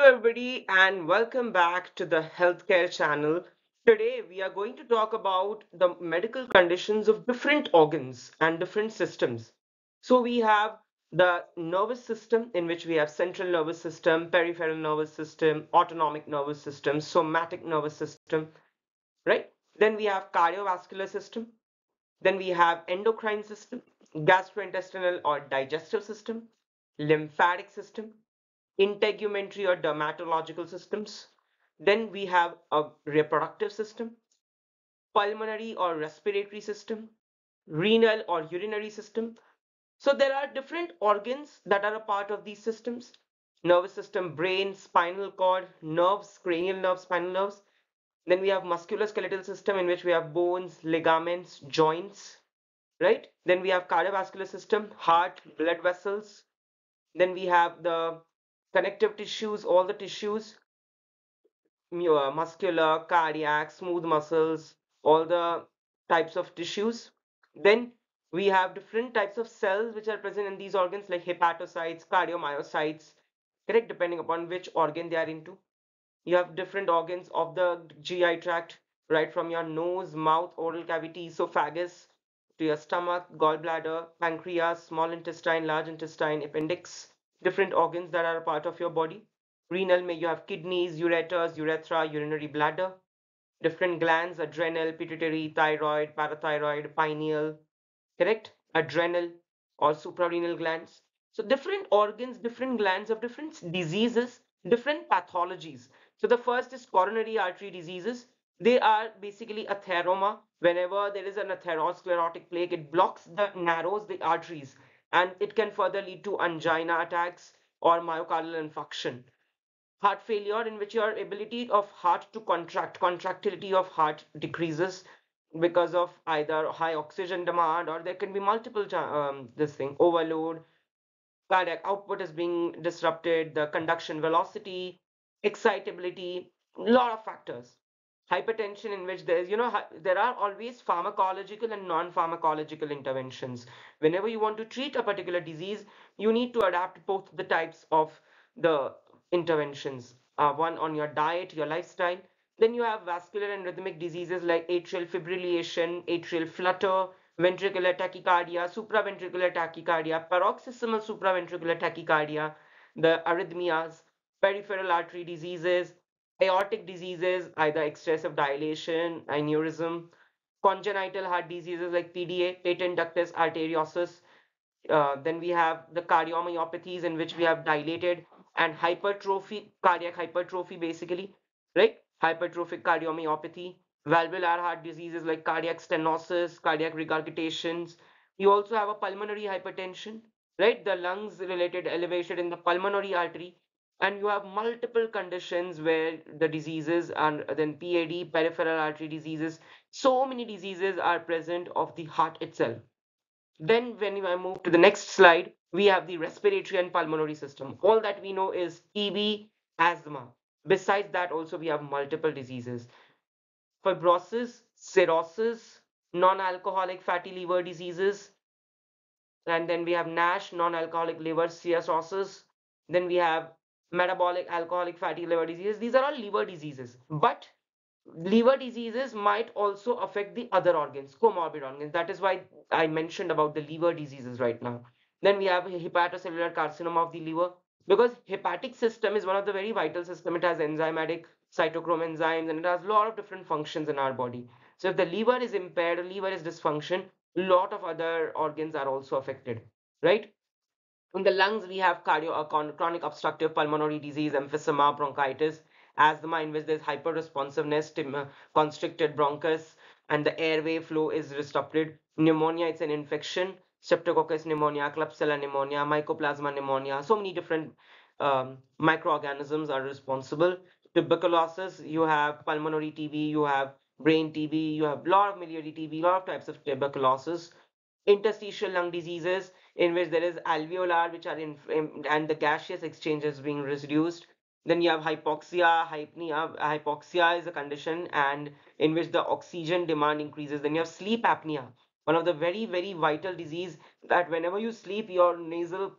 everybody, and welcome back to the Healthcare channel. Today, we are going to talk about the medical conditions of different organs and different systems. So, we have the nervous system, in which we have central nervous system, peripheral nervous system, autonomic nervous system, somatic nervous system, right? Then we have cardiovascular system. Then we have endocrine system, gastrointestinal or digestive system, lymphatic system, integumentary or dermatological systems. Then we have a reproductive system, pulmonary or respiratory system, renal or urinary system. So there are different organs that are a part of these systems. Nervous system, brain, spinal cord, nerves, cranial nerves, spinal nerves. Then we have musculoskeletal system in which we have bones, ligaments, joints, right? Then we have cardiovascular system, heart, blood vessels. Then we have the connective tissues, all the tissues, muscular, cardiac, smooth muscles, all the types of tissues. Then we have different types of cells which are present in these organs like hepatocytes, cardiomyocytes, correct, depending upon which organ they are into. You have different organs of the GI tract, right from your nose, mouth, oral cavity, esophagus, to your stomach, gallbladder, pancreas, small intestine, large intestine, appendix, different organs that are a part of your body. Renal, may you have kidneys, ureters, urethra, urinary bladder, different glands, adrenal, pituitary, thyroid, parathyroid, pineal, correct? Adrenal or suprarenal glands. So different organs, different glands of different diseases, different pathologies. So the first is coronary artery diseases. They are basically atheroma. Whenever there is an atherosclerotic plaque, it blocks narrows the arteries, and it can further lead to angina attacks or myocardial infarction. Heart failure, in which your ability of heart to contractility of heart decreases because of either high oxygen demand, or there can be multiple this thing overload, cardiac output is being disrupted, the conduction velocity, excitability, lot of factors. Hypertension, in which there's, there are always pharmacological and non-pharmacological interventions. Whenever you want to treat a particular disease, you need to adapt both the types of the interventions. One on your diet, your lifestyle. Then you have vascular and rhythmic diseases like atrial fibrillation, atrial flutter, ventricular tachycardia, supraventricular tachycardia, paroxysmal supraventricular tachycardia, the arrhythmias, peripheral artery diseases, aortic diseases, either excessive dilation, aneurysm, congenital heart diseases like PDA, patent ductus arteriosus. Then we have the cardiomyopathies, in which we have dilated and hypertrophy, cardiac hypertrophy basically, right? Hypertrophic cardiomyopathy, valvular heart diseases like cardiac stenosis, cardiac regurgitations. You also have a pulmonary hypertension, right? The lungs related elevation in the pulmonary artery. And you have multiple conditions where the diseases, and then PAD, peripheral artery diseases. So many diseases are present of the heart itself. Then when I move to the next slide, we have the respiratory and pulmonary system. All that we know is TB, asthma. Besides that, also we have multiple diseases. Fibrosis, cirrhosis, non-alcoholic fatty liver diseases, and then we have NASH, non-alcoholic liver cirrhosis. Then we have metabolic alcoholic fatty liver diseases. These are all liver diseases. But liver diseases might also affect the other organs, comorbid organs. That is why I mentioned about the liver diseases right now. Then we have hepatocellular carcinoma of the liver, because hepatic system is one of the very vital system. It has enzymatic cytochrome enzymes, and it has a lot of different functions in our body. So if the liver is impaired, or liver is dysfunction, a lot of other organs are also affected, right? In the lungs, we have chronic obstructive pulmonary disease, emphysema, bronchitis, asthma, in which there's hyperresponsiveness, constricted bronchus, and the airway flow is disrupted. Pneumonia, it's an infection. Streptococcus pneumonia, Klebsiella pneumonia, Mycoplasma pneumonia. So many different microorganisms are responsible. Tuberculosis, you have pulmonary TB, you have brain TB, you have a lot of miliary TB, a lot of types of tuberculosis. Interstitial lung diseases, in which there is alveolar, which are and the gaseous exchange is being reduced. Then you have hypoxia, hypnea. Hypoxia is a condition and in which the oxygen demand increases. Then you have sleep apnea, one of the very, very vital disease, that whenever you sleep, your nasal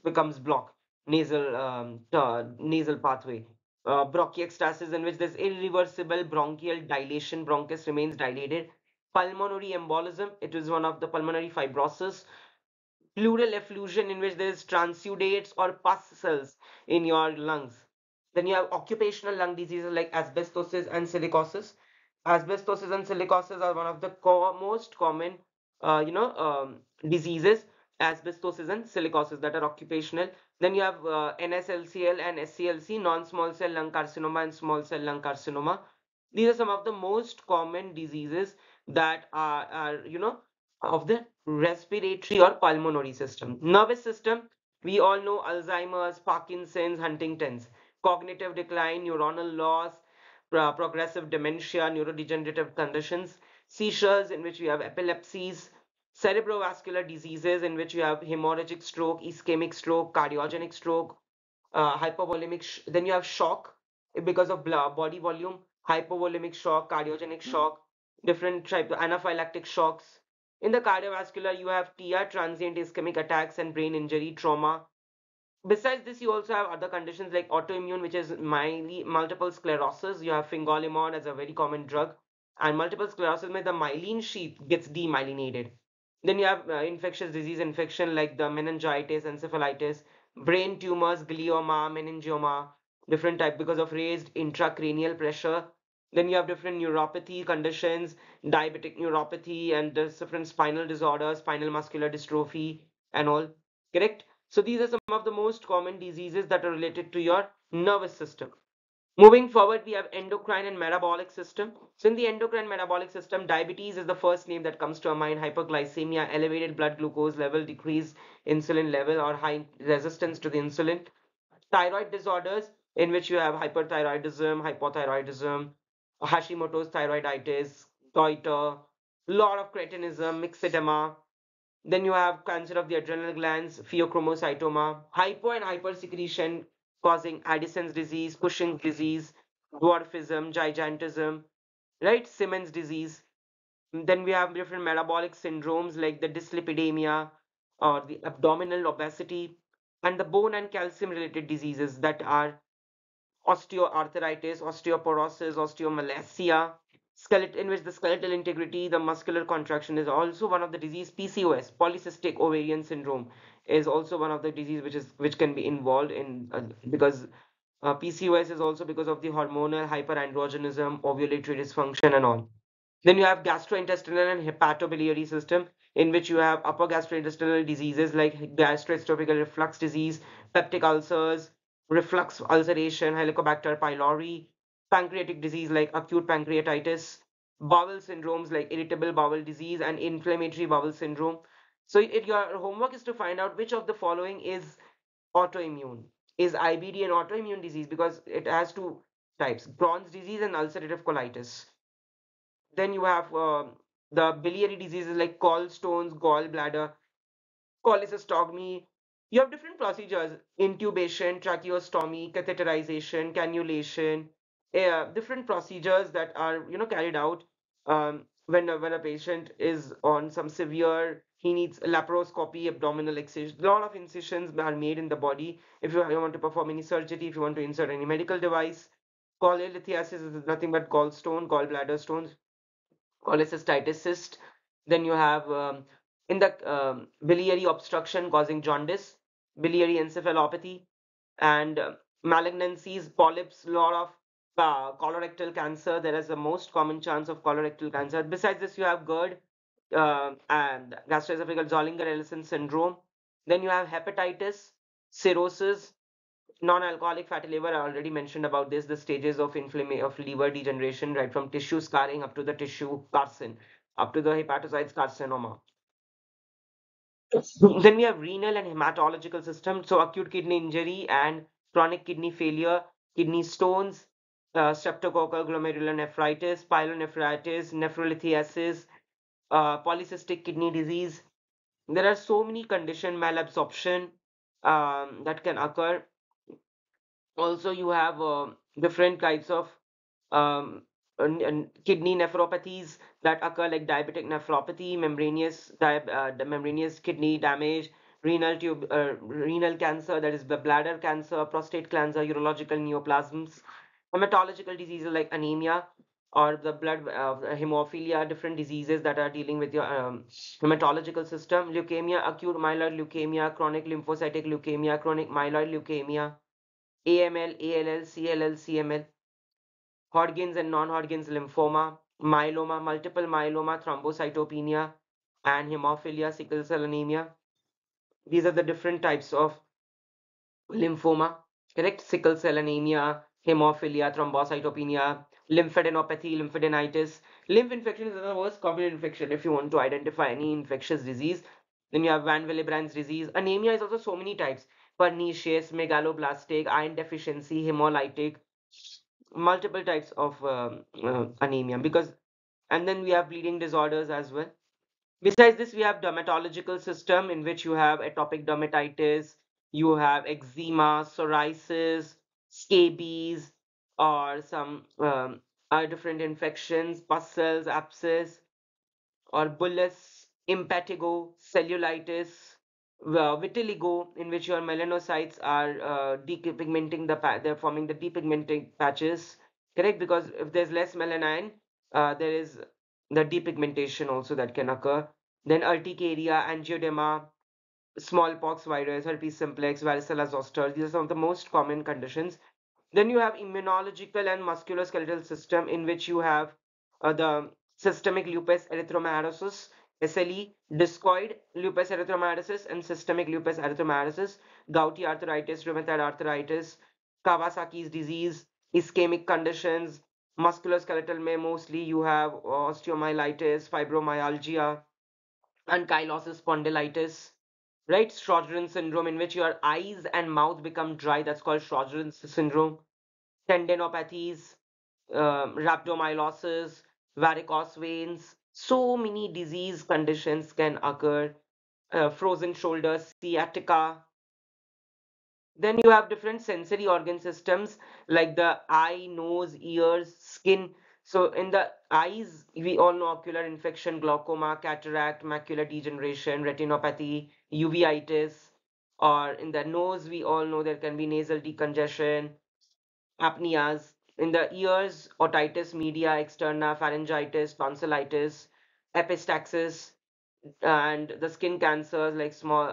becomes blocked. nasal pathway. Bronchiectasis, in which there's irreversible bronchial dilation, bronchus remains dilated. Pulmonary embolism, it is one of the pulmonary fibrosis. Pleural effusion, in which there is transudates or pus cells in your lungs. Then you have occupational lung diseases like asbestosis and silicosis. Asbestosis and silicosis are one of the most common, diseases. Asbestosis and silicosis that are occupational. Then you have NSLCL and SCLC, non-small cell lung carcinoma and small cell lung carcinoma. These are some of the most common diseases that are of the respiratory or pulmonary system. Nervous system, we all know Alzheimer's, Parkinson's, Huntington's. Cognitive decline, neuronal loss, progressive dementia, neurodegenerative conditions. Seizures, in which we have epilepsies. Cerebrovascular diseases, in which you have hemorrhagic stroke, ischemic stroke, cardiogenic stroke, hypovolemic. Then you have shock because of body volume, hypovolemic shock, cardiogenic shock, different types of anaphylactic shocks. In the cardiovascular, you have TIA, transient ischemic attacks, and brain injury, trauma. Besides this, you also have other conditions like autoimmune, which is multiple sclerosis. You have fingolimod as a very common drug, and multiple sclerosis means the myelin sheath gets demyelinated. Then you have infectious disease infection like the meningitis, encephalitis, brain tumors, glioma, meningioma, different type because of raised intracranial pressure. Then you have different neuropathy conditions, diabetic neuropathy, and different spinal disorders, spinal muscular dystrophy, and all. Correct? So these are some of the most common diseases that are related to your nervous system. Moving forward, we have endocrine and metabolic system. So in the endocrine metabolic system, diabetes is the first name that comes to our mind. Hyperglycemia, elevated blood glucose level, decreased insulin level, or high resistance to the insulin. Thyroid disorders, in which you have hyperthyroidism, hypothyroidism, Hashimoto's thyroiditis, goiter, lot of cretinism, myxedema. Then you have cancer of the adrenal glands, pheochromocytoma, hypo and hypersecretion causing Addison's disease, Cushing's disease, dwarfism, gigantism, right? Siemens disease. Then we have different metabolic syndromes like the dyslipidemia or the abdominal obesity and the bone and calcium related diseases that are osteoarthritis, osteoporosis, osteomalacia, skeleton, in which the skeletal integrity, the muscular contraction is also one of the disease. PCOS, polycystic ovarian syndrome, is also one of the disease which can be involved in because PCOS is also because of the hormonal hyperandrogenism, ovulatory dysfunction, and all. Then you have gastrointestinal and hepatobiliary system, in which you have upper gastrointestinal diseases like gastroesophageal reflux disease, peptic ulcers, reflux ulceration, Helicobacter pylori, pancreatic disease like acute pancreatitis, bowel syndromes like irritable bowel disease and inflammatory bowel syndrome. So your homework is to find out which of the following is autoimmune. Is IBD an autoimmune disease? Because it has two types, Crohn's disease and ulcerative colitis. Then you have the biliary diseases like gallstones, gallbladder, cholecystomy. You have different procedures: intubation, tracheostomy, catheterization, cannulation. Different procedures that are carried out when a patient is on some severe. He needs laparoscopy, abdominal excision. A lot of incisions are made in the body. If you want to perform any surgery, if you want to insert any medical device, cholelithiasis is nothing but gallstone, gallbladder stones, cholecystitis cyst. Then you have in the biliary obstruction causing jaundice, biliary encephalopathy, and malignancies, polyps, lot of colorectal cancer. There is the most common chance of colorectal cancer. Besides this, you have GERD and gastroesophageal Zollinger-Ellison syndrome. Then you have hepatitis, cirrhosis, non-alcoholic fatty liver. I already mentioned about this, the stages of inflammation of liver degeneration, right from tissue scarring up to the tissue carcin, up to the hepatocytes carcinoma. Then we have renal and hematological system. So acute kidney injury and chronic kidney failure, kidney stones, streptococcal glomerulonephritis, pyelonephritis, nephrolithiasis, polycystic kidney disease. There are so many condition, malabsorption that can occur. Also, you have different types of kidney nephropathies that occur like diabetic nephropathy, membranous kidney damage, renal cancer, that is the bladder cancer, prostate cancer, urological neoplasms, hematological diseases like anemia or the blood hemophilia, different diseases that are dealing with your hematological system, leukemia, acute myeloid leukemia, chronic lymphocytic leukemia, chronic myeloid leukemia, AML, ALL, CLL, CML, Hodgkin's and non-Hodgkin's lymphoma, myeloma, multiple myeloma, thrombocytopenia, and hemophilia, sickle cell anemia. These are the different types of lymphoma, correct? Sickle cell anemia, hemophilia, thrombocytopenia, lymphadenopathy, lymphadenitis. Lymph infection is the most common infection if you want to identify any infectious disease. Then you have Van Willebrand's disease. Anemia is also so many types. Pernicious, megaloblastic, iron deficiency, hemolytic, multiple types of anemia because and then we have bleeding disorders as well. Besides this, we have dermatological system in which you have atopic dermatitis, you have eczema, psoriasis, scabies, or some different infections, pus cells, abscess, or bullous, impetigo, cellulitis, vitiligo, in which your melanocytes are depigmenting they're forming the depigmenting patches, correct? Because if there's less melanin, there is the depigmentation also that can occur. Then urticaria, angioedema, smallpox virus, herpes simplex, varicella zoster. These are some of the most common conditions. Then you have immunological and musculoskeletal system in which you have the systemic lupus erythematosus, SLE, discoid lupus erythematosus, and systemic lupus erythematosus, gouty arthritis, rheumatoid arthritis, Kawasaki's disease, ischemic conditions, musculoskeletal may mostly you have osteomyelitis, fibromyalgia, ankylosis spondylitis, right? Sjogren's syndrome, in which your eyes and mouth become dry. That's called Sjogren's syndrome. Tendinopathies, rhabdomyolysis, varicose veins. So many disease conditions can occur. Frozen shoulders, sciatica, then you have different sensory organ systems like the eye, nose, ears, skin. So in the eyes, we all know ocular infection, glaucoma, cataract, macular degeneration, retinopathy, uveitis. Or in the nose, we all know there can be nasal decongestion, apneas. In the ears, otitis media, externa, pharyngitis, tonsillitis, epistaxis, and the skin cancers like small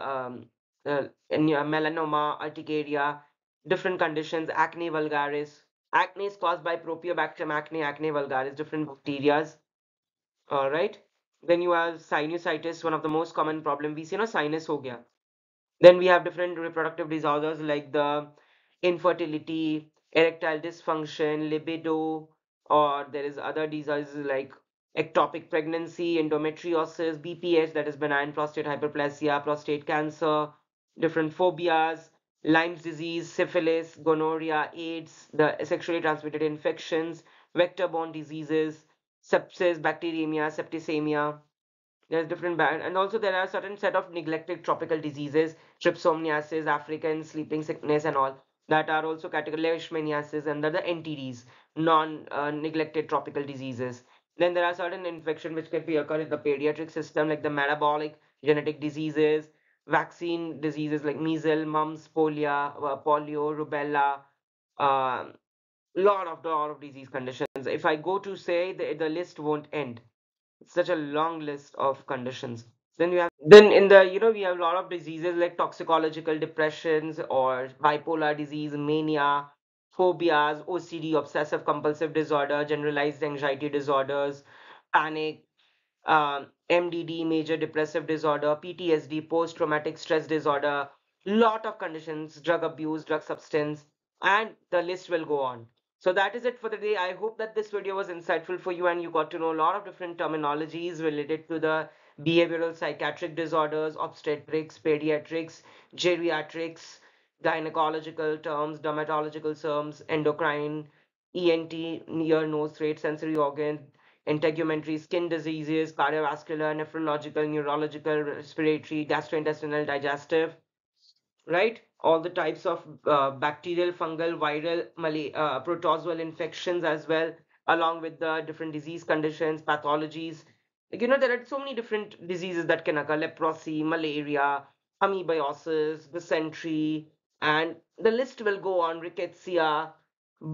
melanoma, urticaria, different conditions, acne vulgaris. Acne is caused by Propionibacterium acne, acne vulgaris, different bacterias. All right. Then you have sinusitis, one of the most common problem. We see no sinus ho gaya. Then we have different reproductive disorders like the infertility, erectile dysfunction, libido, or there is other diseases like ectopic pregnancy, endometriosis, BPH, that is benign prostate hyperplasia, prostate cancer, different phobias, Lyme's disease, syphilis, gonorrhea, AIDS, the sexually transmitted infections, vector-borne diseases, sepsis, bacteremia, septicemia. There's different band, and also there are certain set of neglected tropical diseases, trypsomniasis, African sleeping sickness, and all that are also categorized leishmaniasis under the NTDs, non-neglected tropical diseases. Then there are certain infection which can be occur in the pediatric system, like the metabolic genetic diseases, vaccine diseases like measles, mumps, polio, rubella, uh, lot of disease conditions. If I go to say the list won't end. It's such a long list of conditions. Then in the we have a lot of diseases like toxicological depressions or bipolar disease, mania, phobias, OCD, obsessive compulsive disorder, generalized anxiety disorders, panic, MDD, major depressive disorder, PTSD, post-traumatic stress disorder, lot of conditions, drug abuse, drug substance, and the list will go on. So that is it for the day. I hope that this video was insightful for you and you got to know a lot of different terminologies related to the behavioral psychiatric disorders, obstetrics, pediatrics, geriatrics, gynecological terms, dermatological terms, endocrine, ENT, ear, nose, throat, sensory organ, integumentary, skin diseases, cardiovascular, nephrological, neurological, respiratory, gastrointestinal, digestive, right? All the types of bacterial, fungal, viral, protozoal infections as well, along with the different disease conditions, pathologies. Like, there are so many different diseases that can occur, leprosy, malaria, amoebiasis, dysentery, and the list will go on, rickettsia,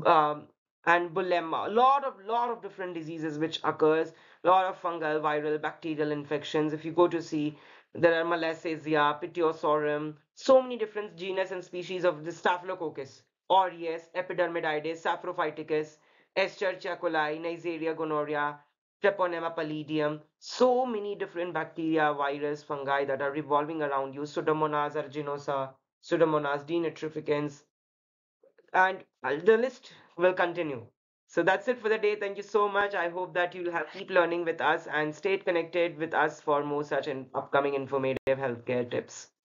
um, and bulimia. A lot of different diseases which occurs, a lot of fungal, viral, bacterial infections. If you go to see, there are Malassezia, Pitiosorum, so many different genus and species of the Staphylococcus aureus, Epidermiditis, Saprophyticus, Escherichia coli, Neisseria gonorrhea, Treponema pallidum, so many different bacteria, virus, fungi that are revolving around you. Pseudomonas aeruginosa, Pseudomonas denitrificans, and the list will continue. So that's it for the day. Thank you so much. I hope that you'll have keep learning with us and stay connected with us for more such upcoming informative healthcare tips.